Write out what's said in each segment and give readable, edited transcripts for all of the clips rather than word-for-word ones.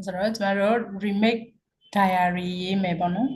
ဆိုတော့ကျမတို့ remake diary ရေးမယ်ပေါ့နော်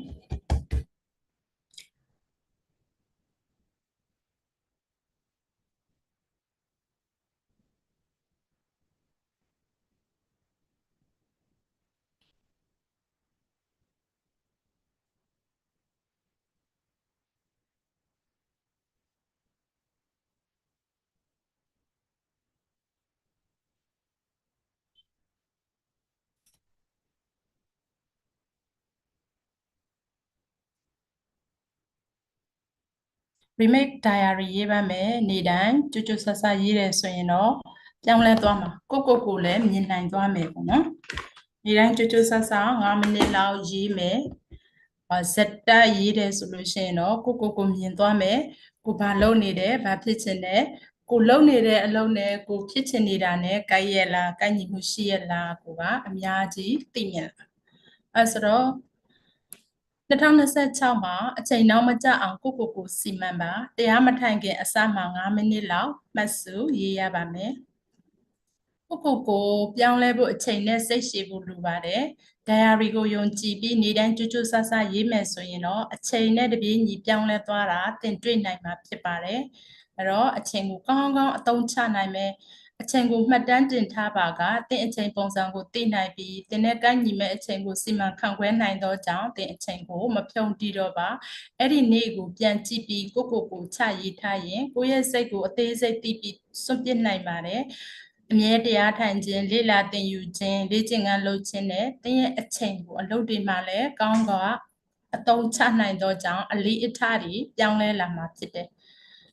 remake diary ရေးပါမယ်နေ့တိုင်းကြွကြွဆဆရေးတယ်ဆိုရင်တော့ပြောင်းလဲသွားမှာကိုလည်းမြင်နိုင်သွားမယ်ပေါ့နော်နေ့တိုင်းကြွကြွဆဆ9မိနစ်လောက်ရေးမယ်ဇက်တက်ရေးတယ်ဆိုလို့ရှိရင်တော့ကိုမြင်သွားမယ်ကိုဘာလုပ်နေတယ်ဘာဖြစ်ချင်တယ်ကိုလုပ်နေတဲ့အလုပ်နဲ့ကိုဖြစ်ချင်နေတာနဲ့ကိုက်ရဲ့လားကိုက်ညီမှုရှိရဲ့လားကိုကအများကြီးသိမြင်လာအဲဆိုတော့2026မှာအချိန်နောက်မကျအောင်ကိုစီမံပါတရားမထိုင်ခင်အစမှာ9မိနစ်လောက်မှတ်စုရေးရပါမယ်ကိုပြောင်းလဲဖို့အချိန်နဲ့စိတ်ရှည်ဖို့လိုပါတယ် diary ကိုယုံကြည်ပြီးနေ့တိုင်းကြွကြွဆဆရေးမယ်ဆိုရင်တော့အချိန်နဲ့တပြေးညီပြောင်းလဲသွားတာသင်တွေ့နိုင်မှာဖြစ်ပါတယ်အဲ့တော့အချိန်ကိုကောင်းကောင်းအသုံးချနိုင်မယ်အချိန်ကိုမှတ်တမ်းတင်ထားပါကသင်အချိန်ပုံစံကိုသိနိုင်ပြီးသင်နဲ့ကိုက်ညီမဲ့အချိန်ကိုစီမံခန့်ခွဲနိုင်သောကြောင့်သင်အချိန်ကိုမဖြုံတီးတော့ပါအဲ့ဒီနေ့ကိုပြန်ကြည့်ပြီးကိုချရေးထားရင်ကိုရဲ့စိတ်ကိုအသေးစိတ်သိပြီးစွန့်ပစ်နိုင်ပါတယ်အမြဲတရားထိုင်ခြင်းလေ့လာသင်ယူခြင်းလေ့ကျင့်ခန်းလုပ်ခြင်းနဲ့သင်ရဲ့အချိန်ကိုအလုပ်တွေမှာလည်းကောင်းကအသုံးချနိုင်သောကြောင့်အလေးအထားတွေပြောင်းလဲလာမှာဖြစ်တယ်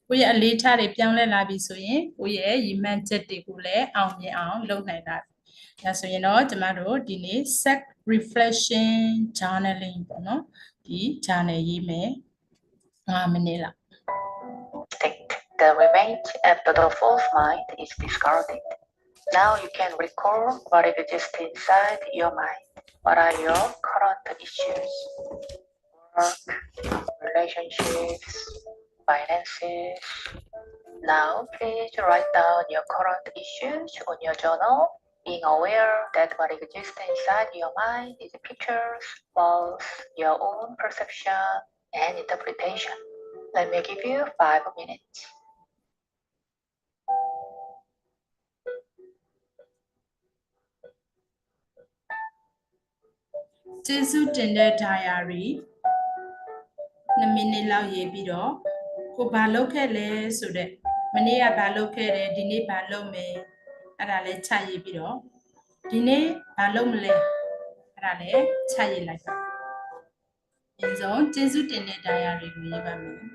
ကိုယ့်ရဲ့အလေးထားတွေပြောင်းလဲလာပြီဆိုရင်ကိုယ့်ရဲ့ရည်မှန်းချက်တွေကိုလည်းအောင်မြင်အောင်လုပ်နိုင်တာဒါဆိုရင်တော့ကျမတို့ဒီနေ့ set reflection journaling ပေါ့နော်ဒီ journal ရေးမယ်5မိနစ်လောက် The remains after the false mind is discarded. Now you can recall what exists inside your mind. What are your current issues? Work, relationships, finances. Now please write down your current issues on your journal, being aware that what exists inside your mind is pictures, thoughts, your own perception and interpretation. Let me give you 5 minutes. ကျေးဇူးတင်တဲ့ diary 2မိနစ်လောက်ရေးပြီးတော့ကိုဘာလုပ်ခဲ့လဲဆိုတဲ့မနေ့ကဘာလုပ်ခဲ့တယ်ဒီနေ့ဘာလုပ်မယ်အဲ့ဒါလည်းချရေးပြီးတော့ဒီနေ့ဘာလုပ်မလဲအဲ့ဒါလည်းချရေးလိုက်ပါအရင်ဆုံးကျေးဇူးတင်တဲ့ diary ကိုရေးပါမယ်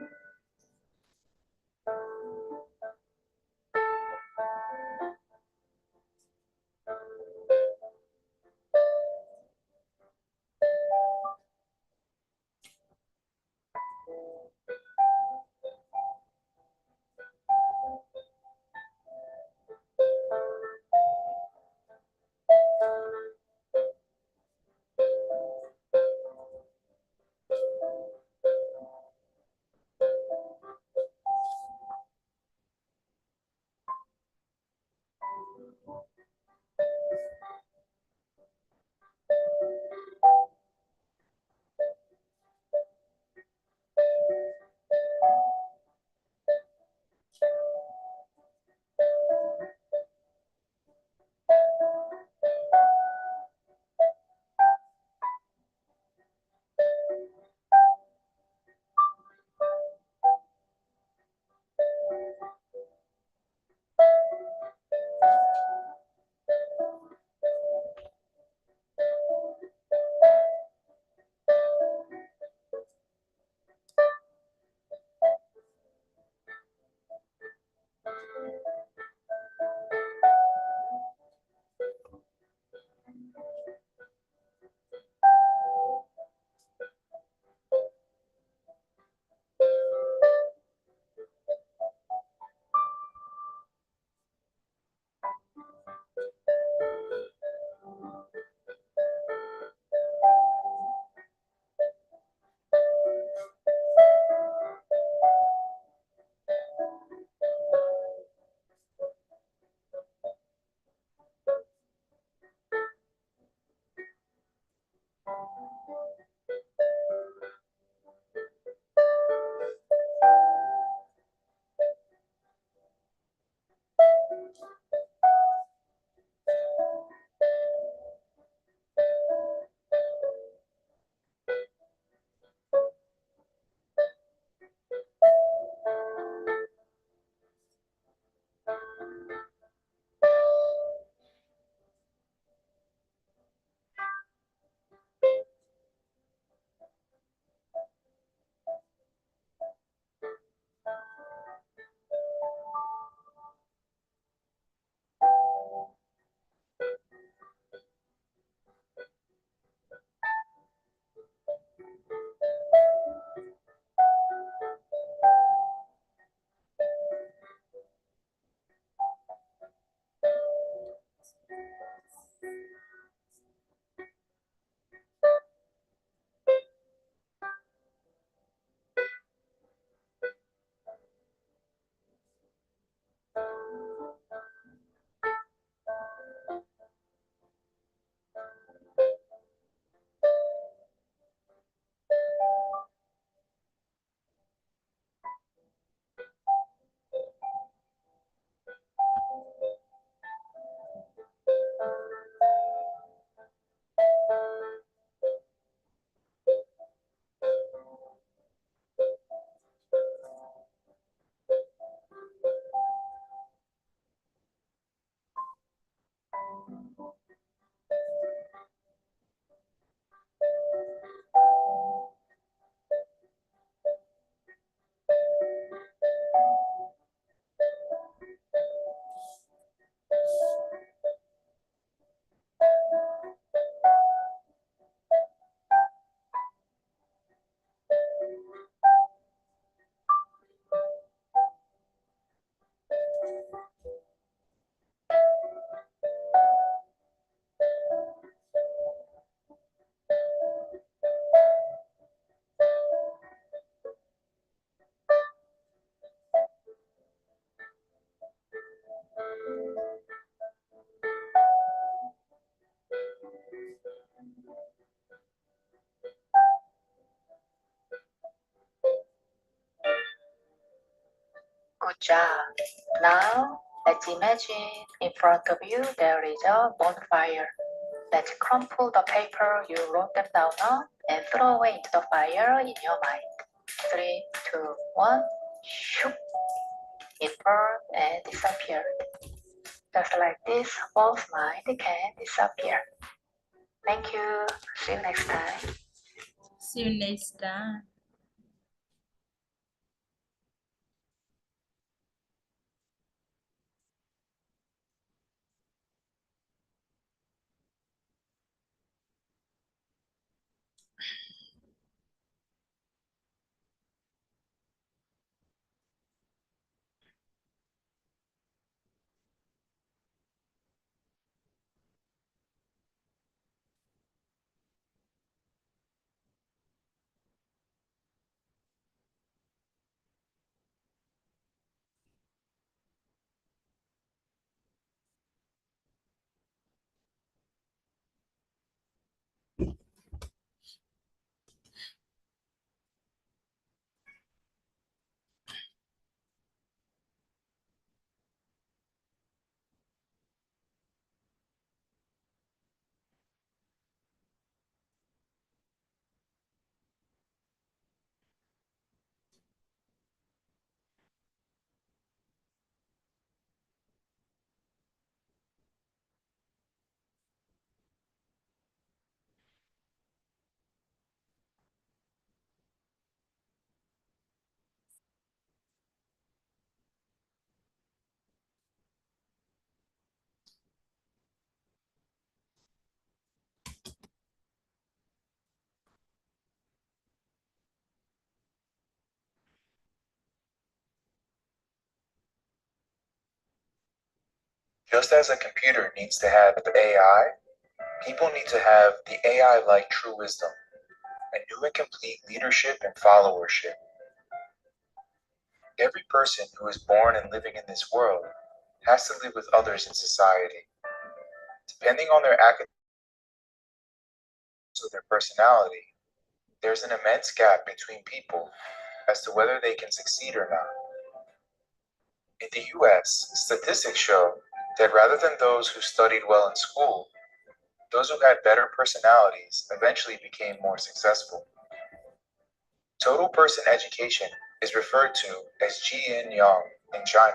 job. Now, let's imagine in front of you there is a bonfire. Let's crumple the paper you wrote them down on and throw away into the fire in your mind. 3, 2, 1, shoop! It burned and disappeared. Just like this, false mind can disappear. Thank you. See you next time. See you next time. Just as a computer needs to have AI, people need to have the AI-like true wisdom, a new and complete leadership and followership. Every person who is born and living in this world has to live with others in society. Depending on their academics or their personality, there's an immense gap between people as to whether they can succeed or not. In the US, statistics show that rather than those who studied well in school, those who had better personalities eventually became more successful. Total person education is referred to as Jian Yang in China,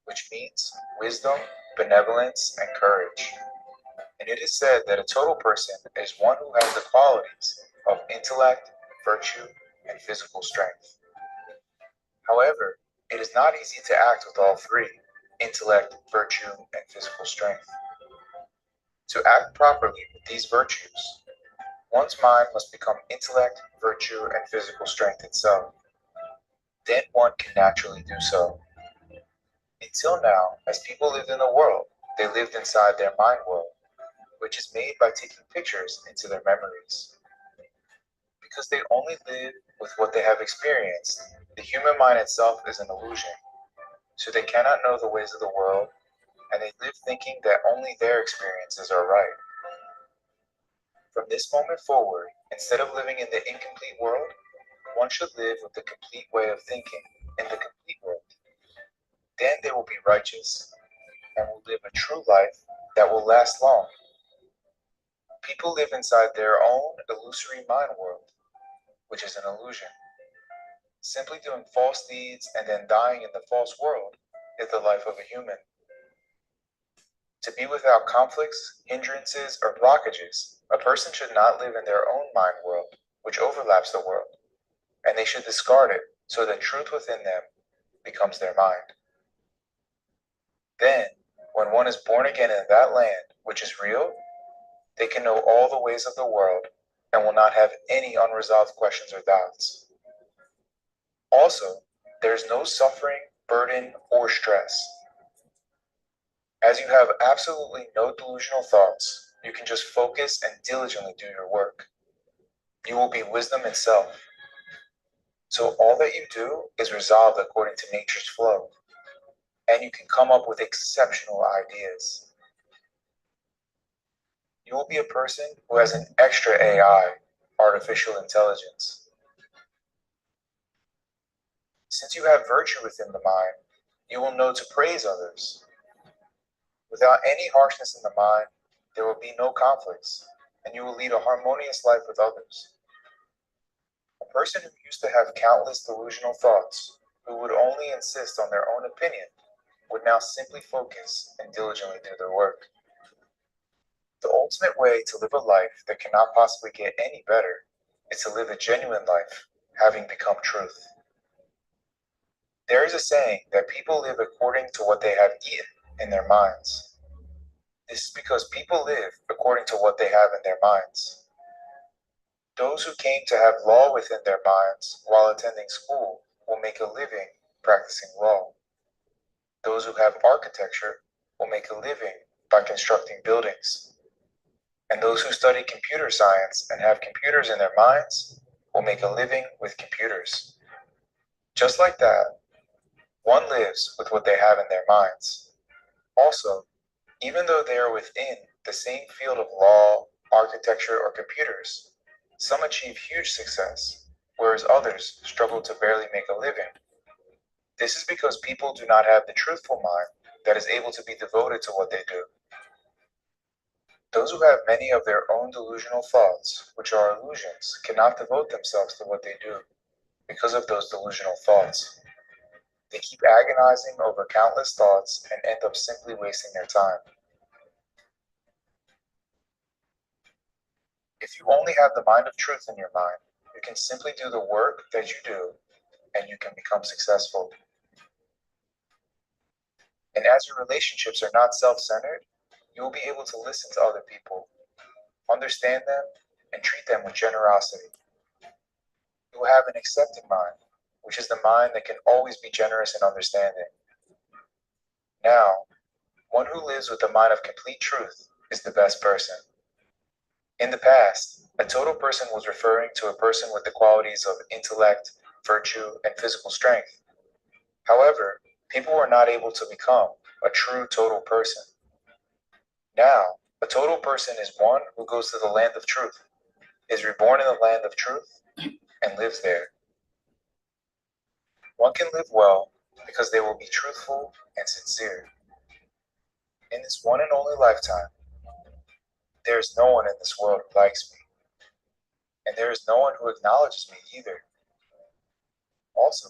which means wisdom, benevolence, and courage. And it is said that a total person is one who has the qualities of intellect, virtue, and physical strength. However, it is not easy to act with all three, intellect, virtue, and physical strength. To act properly with these virtues, one's mind must become intellect, virtue, and physical strength itself. Then one can naturally do so. Until now, as people lived in the world, they lived inside their mind world, which is made by taking pictures into their memories. Because they only live with what they have experienced, the human mind itself is an illusion. So they cannot know the ways of the world, and they live thinking that only their experiences are right. From this moment forward, instead of living in the incomplete world, one should live with the complete way of thinking in the complete world. Then they will be righteous and will live a true life that will last long. People live inside their own illusory mind world, which is an illusion. Simply doing false deeds and then dying in the false world is the life of a human. To be without conflicts, hindrances, or blockages, a person should not live in their own mind world, which overlaps the world, and they should discard it so that truth within them becomes their mind. Then, when one is born again in that land, which is real, they can know all the ways of the world and will not have any unresolved questions or doubts. Also, there is no suffering, burden, or stress. As you have absolutely no delusional thoughts, you can just focus and diligently do your work. You will be wisdom itself. So all that you do is resolved according to nature's flow, and you can come up with exceptional ideas. You will be a person who has an extra AI, artificial intelligence. Since you have virtue within the mind, You will know to praise others. Without any harshness in the mind, there will be no conflicts, and you will lead a harmonious life with others. A person who used to have countless delusional thoughts, who would only insist on their own opinion, would now simply focus and diligently do their work. The ultimate way to live a life that cannot possibly get any better is to live a genuine life, having become truth. There is a saying that people live according to what they have eaten in their minds. This is because people live according to what they have in their minds. Those who came to have law within their minds while attending school will make a living practicing law. Those who have architecture will make a living by constructing buildings. And those who study computer science and have computers in their minds will make a living with computers. Just like that, one lives with what they have in their minds. Also, even though they are within the same field of law, architecture, or computers, some achieve huge success, whereas others struggle to barely make a living. This is because people do not have the truthful mind that is able to be devoted to what they do. Those who have many of their own delusional thoughts, which are illusions, cannot devote themselves to what they do because of those delusional thoughts. They keep agonizing over countless thoughts and end up simply wasting their time. If you only have the mind of truth in your mind, you can simply do the work that you do and you can become successful. And as your relationships are not self-centered, you will be able to listen to other people, understand them, and treat them with generosity. You will have an accepting mind, which is the mind that can always be generous and understanding. Now, one who lives with the mind of complete truth is the best person. In the past, a total person was referring to a person with the qualities of intellect, virtue, and physical strength. However, people were not able to become a true total person. Now, a total person is one who goes to the land of truth, is reborn in the land of truth, and lives there. One can live well because they will be truthful and sincere. In this one and only lifetime, there is no one in this world who likes me, and there is no one who acknowledges me either. Also,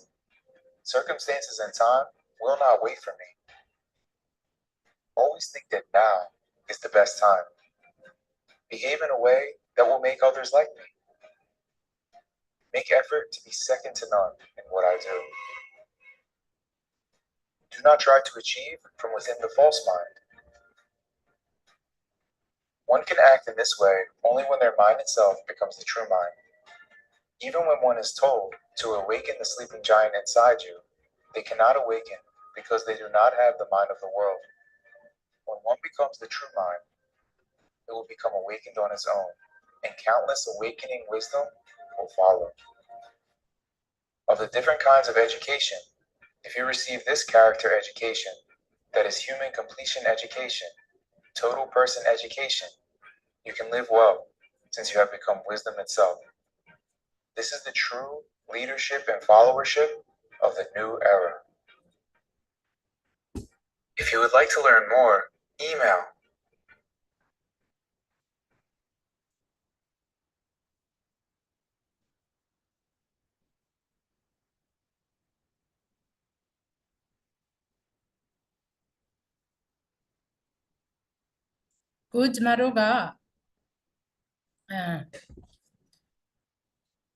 circumstances and time will not wait for me. Always think that now is the best time. Behave in a way that will make others like me. Make effort to be second to none in what I do. Do not try to achieve from within the false mind. One can act in this way only when their mind itself becomes the true mind. Even when one is told to awaken the sleeping giant inside you, they cannot awaken because they do not have the mind of the world. When one becomes the true mind, it will become awakened on its own, and countless awakening wisdom will follow. Of the different kinds of education, if you receive this character education, that is human completion education, total person education, you can live well, since you have become wisdom itself. This is the true leadership and followership of the new era. If you would like to learn more, emailကိုကျမတို့က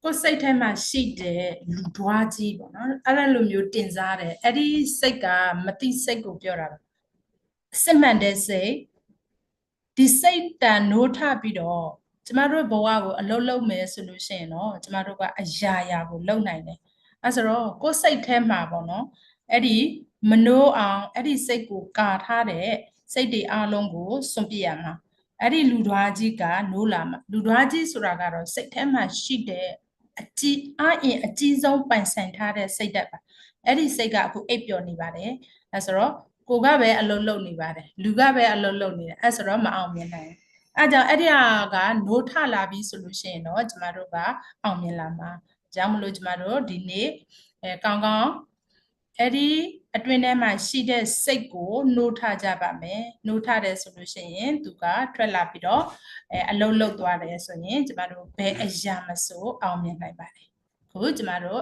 ကိုယ်စိတ်ထဲမှာရှိတဲ့လူဒွားကြီးပေါ့နော်အဲ့ဒါလိုမျိုးတင်စားတယ်အဲ့ဒီစိတ်ကမတိစိတ်ကိုပြောတာပါစစ်မှန်တဲ့စိတ်ဒီစိတ်တန်နိုးထပြီးတော့ကျမတို့ဘဝကိုအလုံးလုံးမယ်ဆိုလို့ရှိရင်တော့ကျမတို့ကအရာရာကိုလုံနိုင်တယ်အဲ့ဆိုတော့ကိုယ်စိတ်ထဲမှာပေါ့နော်အဲ့ဒီမနိုးအောင်အဲ့ဒီစိတ်ကိုကာထားတဲ့စိတ်တွေအလုံးကိုစွန့်ပြစ်ရမှာအဲ့ဒီလူဒွားကြီးကနိုးလာမှာလူဒွားကြီးဆိုတာကတော့စိတ်ထဲမှာရှိတဲ့အင်အကြီးဆုံးပိုင်ဆိုင်ထားတဲ့စိတ်ဓာတ်ပါအဲ့ဒီစိတ်ကအခုအိပ်ပျော်နေပါတယ်အဲ့ဆိုတော့ကိုကပဲအလုံးလုံးနေပါတယ်လူကပဲအလုံးလုံးနေတယ်အဲ့ဆိုတော့မအောင်မြင်နိုင်ဘူးအဲ့ကြောင့်အဲ့ဒီဟာကနိုးထလာပြီဆိုလို့ရှိရင်တော့ကျမတို့ကအောင်မြင်လာမှာကြောင့်မလို့ကျမတို့ဒီနေ့ကောင်းကောင်းအဲ့ဒီ အတွင်းထဲမှာရှိတဲ့စိတ်ကိုနှိုးထားကြပါမယ်နှိုးထားတယ်ဆိုလို့ရှိရင်သူကထွက်လာပြီးတော့အလုံးလုံးသွားတယ်ဆိုရင်ကျမတို့ဘယ်အရာမဆိုအောင်မြင်နိုင်ပါတယ်ခုကျမတို့